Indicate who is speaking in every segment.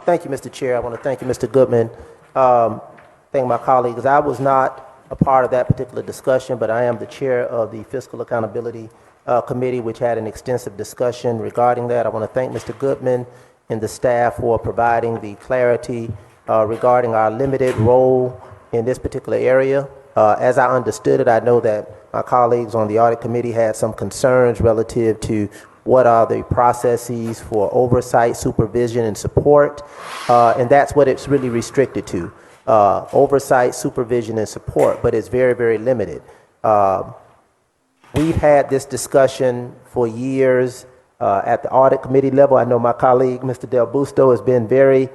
Speaker 1: Thank you, Mr. Chair. I want to thank you, Mr. Goodman. Thank my colleagues. I was not a part of that particular discussion, but I am the chair of the Fiscal Accountability Committee, which had an extensive discussion regarding that. I want to thank Mr. Goodman and the staff for providing the clarity regarding our limited role in this particular area. As I understood it, I know that my colleagues on the audit committee had some concerns relative to what are the processes for oversight, supervision, and support, and that's what it's really restricted to. Oversight, supervision, and support, but it's very, very limited. We've had this discussion for years at the audit committee level. I know my colleague, Mr. Del Busto, has been very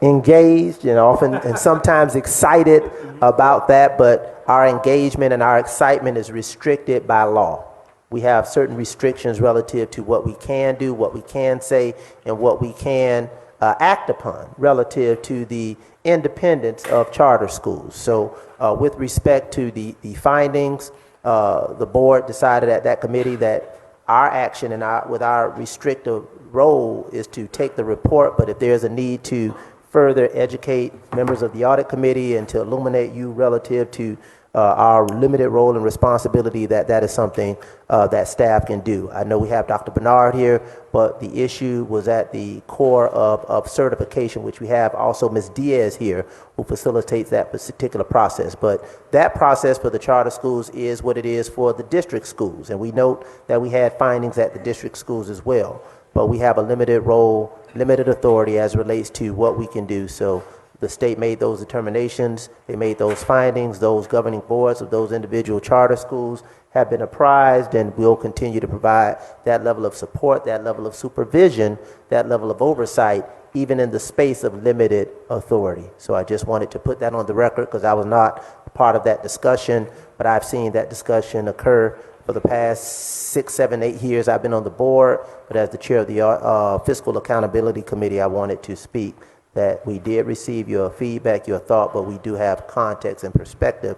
Speaker 1: engaged and often and sometimes excited about that, but our engagement and our excitement is restricted by law. We have certain restrictions relative to what we can do, what we can say, and what we can act upon relative to the independence of charter schools. So with respect to the findings, the board decided at that committee that our action and with our restrictive role is to take the report, but if there's a need to further educate members of the audit committee and to illuminate you relative to our limited role and responsibility, that is something that staff can do. I know we have Dr. Bernard here, but the issue was at the core of certification, which we have also Ms. Diaz here, who facilitates that particular process. But that process for the charter schools is what it is for the district schools. And we note that we had findings at the district schools as well. But we have a limited role, limited authority as it relates to what we can do. So the state made those determinations, they made those findings, those governing boards of those individual charter schools have been apprised, and will continue to provide that level of support, that level of supervision, that level of oversight, even in the space of limited authority. So I just wanted to put that on the record because I was not a part of that discussion, but I've seen that discussion occur for the past 6, 7, 8 years I've been on the board, but as the chair of the Fiscal Accountability Committee, I wanted to speak that we did receive your feedback, your thought, but we do have context and perspective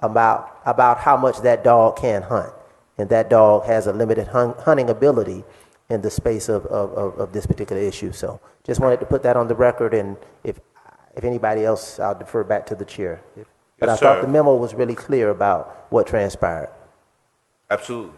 Speaker 1: about how much that dog can hunt. And that dog has a limited hunting ability in the space of this particular issue. So just wanted to put that on the record, and if anybody else, I'll defer back to the chair. But I thought the memo was really clear about what transpired.
Speaker 2: Absolutely.